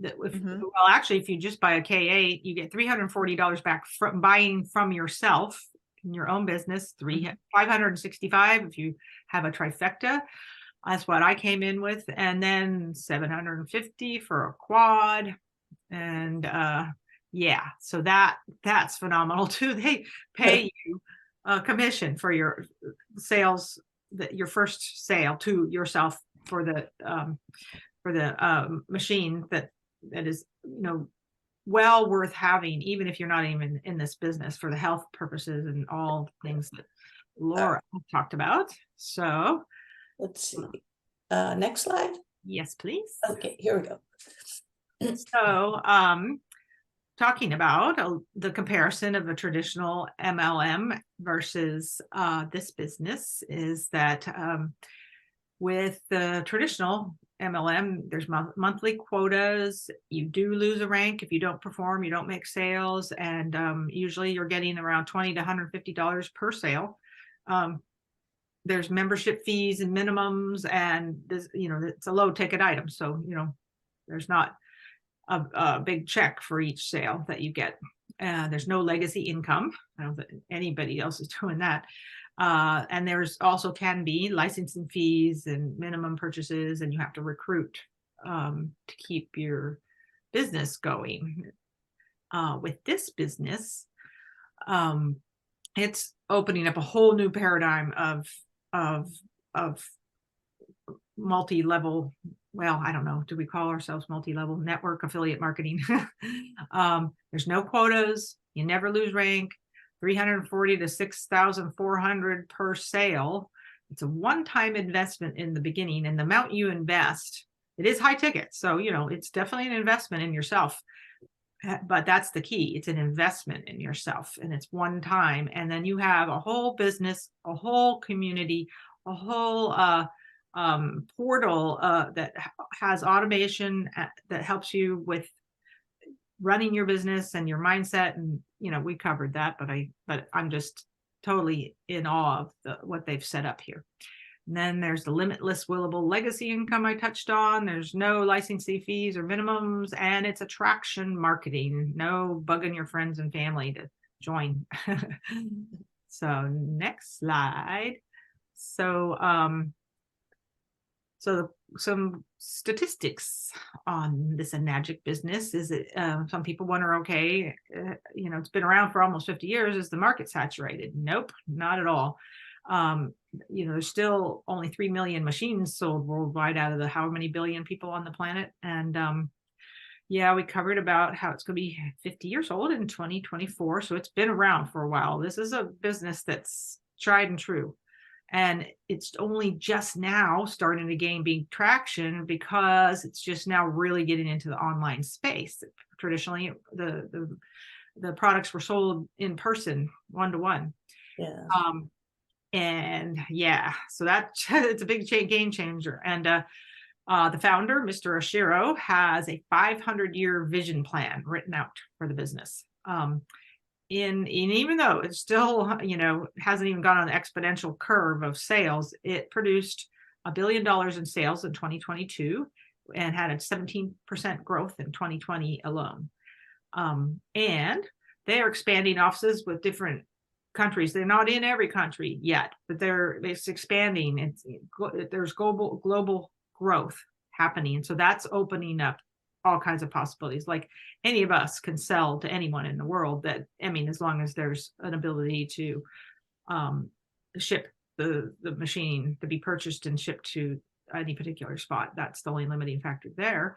Mhm. well, actually, if you just buy a K8, you get $340 back from buying from yourself in your own business, Mhm. 565 if you have a trifecta. That's what I came in with, and then 750 for a quad. And yeah, so that's phenomenal too. They pay you a commission for your sales, that your first sale to yourself for the machine that is, well worth having, even if you're not even in this business, for the health purposes and all things that Laura talked about. So Let's see. Next slide. yes, please. Okay, here we go. So talking about the comparison of a traditional MLM versus this business is that with the traditional MLM, there's monthly quotas. You do lose a rank if you don't perform, you don't make sales, and usually you're getting around $20 to $150 per sale. There's membership fees and minimums, and this, it's a low ticket item, so there's not a big check for each sale that you get. There's no legacy income. I don't think anybody else is doing that. And there's also can be licensing fees and minimum purchases, and you have to recruit to keep your business going. With this business, it's opening up a whole new paradigm of multi-level, well, I don't know, do we call ourselves multi-level network affiliate marketing? There's no quotas, you never lose rank, 340 to 6,400 per sale. It's a one-time investment in the beginning, and the amount you invest, it is high ticket, so it's definitely an investment in yourself. But that's the key. It's an investment in yourself, and it's one time, and then you have a whole business, a whole community, a whole portal that has automation that helps you with running your business and your mindset. And we covered that, but I'm just totally in awe of what they've set up here. And then there's the limitless willable legacy income I touched on. There's no licensing fees or minimums, and it's attraction marketing. No bugging your friends and family to join. So next slide. So some statistics on this Enagic business is that some people wonder, okay, it's been around for almost 50 years. Is the market saturated? Nope, not at all. There's still only 3 million machines sold worldwide out of the how many billion people on the planet. And yeah, we covered about how it's going to be 50 years old in 2024. So it's been around for a while. This is a business that's tried and true. And it's only just now starting to gain big traction because it's just now really getting into the online space. Traditionally, the products were sold in person, one-to-one. Yeah. And yeah, so that it's a big game changer. And the founder, Mr. Oshiro, has a 500-year vision plan written out for the business. And even though it still, hasn't even gone on the exponential curve of sales, it produced $1 billion in sales in 2022 and had a 17% growth in 2020 alone. And they are expanding offices with different countries. They're not in every country yet, but it's expanding. There's global growth happening. And so that's opening up all kinds of possibilities. Like any of us can sell to anyone in the world, as long as there's an ability to ship the machine to be purchased and shipped to any particular spot. That's the only limiting factor there.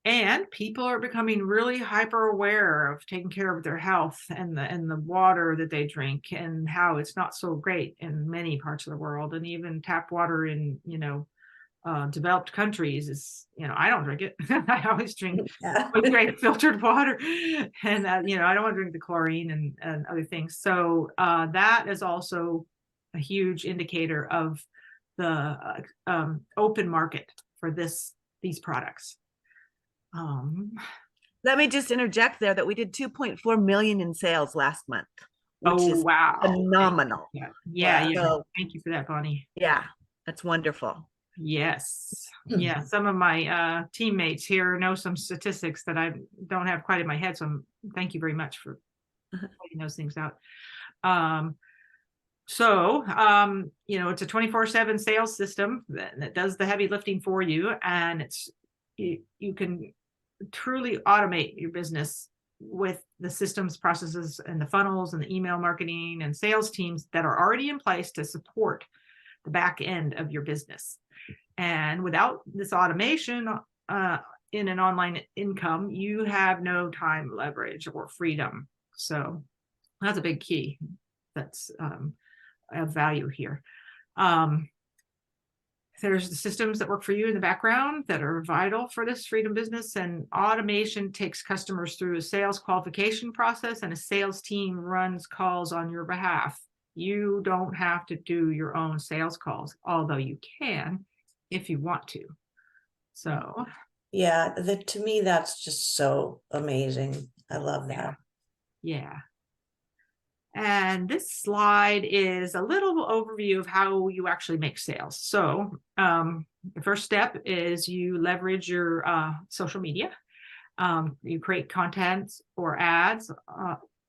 And people are becoming really hyper aware of taking care of their health and the water that they drink, and how it's not so great in many parts of the world. And even tap water in, developed countries is, I don't drink it. I always drink great filtered water, and I don't want to drink the chlorine and other things. So that is also a huge indicator of the open market for these products. Let me just interject there that we did 2.4 million in sales last month, which is wow, phenomenal. Yeah. So, thank you for that, Bonnie. Yeah, that's wonderful. Yes. Yeah. Some of my teammates here know some statistics that I don't have quite in my head. So thank you very much for pointing those things out. It's a 24/7 sales system that does the heavy lifting for you. And you can truly automate your business with the systems, processes, and the funnels and the email marketing and sales teams that are already in place to support the back end of your business. And without this automation in an online income, you have no time leverage or freedom. So that's a big key that's of value here. There's the systems that work for you in the background that are vital for this freedom business, and automation takes customers through a sales qualification process, and a sales team runs calls on your behalf. You don't have to do your own sales calls, although you can if you want to. So Yeah, to me, that's just so amazing. I love that. yeah. And this slide is a little overview of how you actually make sales. So the first step is you leverage your social media. You create content or ads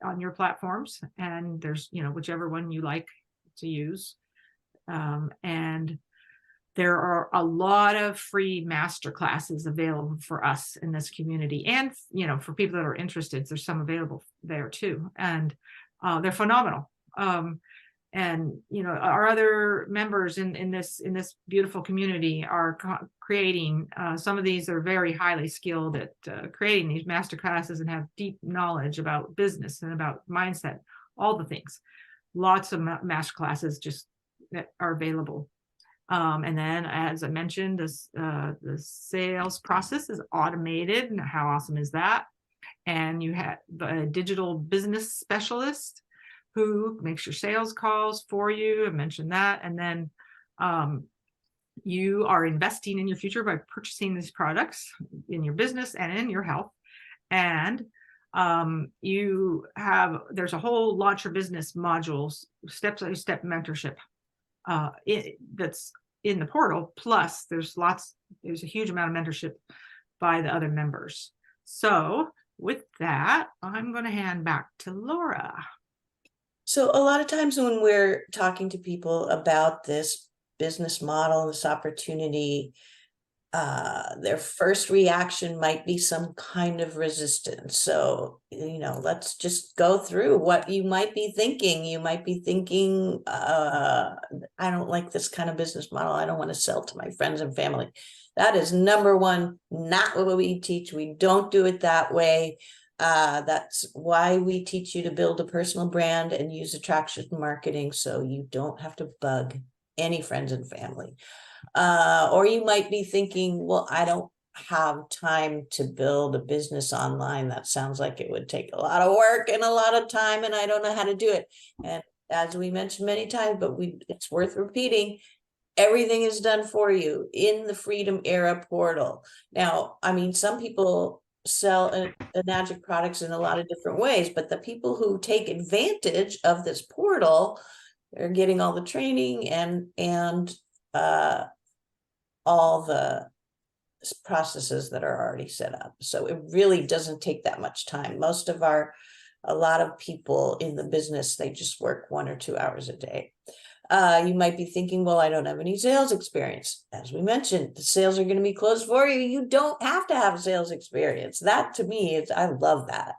on your platforms, and there's, whichever one you like to use. And there are a lot of free master classes available for us in this community. And, for people that are interested, there's some available there too. And they're phenomenal. Our other members in this beautiful community are creating, some of these are very highly skilled at creating these master classes and have deep knowledge about business and about mindset, all the things. Lots of master classes just that are available. And then, as I mentioned, the sales process is automated. How awesome is that? And you have a digital business specialist who makes your sales calls for you. I mentioned that. And then you are investing in your future by purchasing these products in your business and in your health. And there's a whole launch your business modules, step-by-step mentorship that's in the portal. Plus there's a huge amount of mentorship by the other members. So with that, I'm going to hand back to Laura. So a lot of times when we're talking to people about this business model, this opportunity, their first reaction might be some kind of resistance. So, let's just go through what you might be thinking. You might be thinking, I don't like this kind of business model. I don't want to sell to my friends and family. That is number one, not what we teach. We don't do it that way. That's why we teach you to build a personal brand and use attraction marketing, so you don't have to bug any friends and family. Or you might be thinking, well, I don't have time to build a business online. That sounds like it would take a lot of work and a lot of time, and I don't know how to do it. And as we mentioned many times, but it's worth repeating, everything is done for you in the Freedom Era portal. Now, some people sell Enagic products in a lot of different ways, but the people who take advantage of this portal are getting all the training and all the processes that are already set up. So it really doesn't take that much time. A lot of people in the business, they just work 1 or 2 hours a day. You might be thinking, well, I don't have any sales experience. As we mentioned, the sales are going to be closed for you. You don't have to have sales experience. That to me I love that.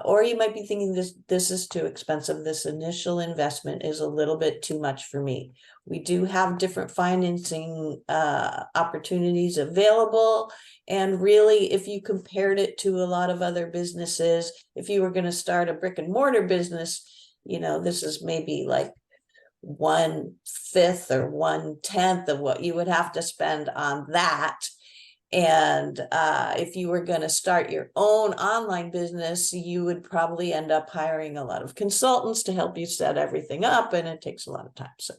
Or you might be thinking this is too expensive. This initial investment is a little bit too much for me. We do have different financing opportunities available. And really, if you compared it to a lot of other businesses, if you were going to start a brick and mortar business, this is maybe like 1/5 or 1/10 of what you would have to spend on that. And if you were going to start your own online business, you would probably end up hiring a lot of consultants to help you set everything up, and it takes a lot of time. So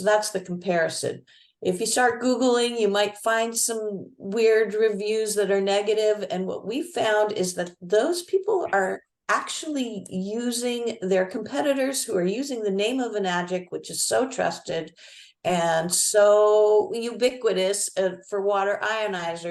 that's the comparison. If you start Googling, you might find some weird reviews that are negative. And what we found is that those people are actually using their competitors who are using the name of Enagic, which is so trusted, and so ubiquitous for water ionizers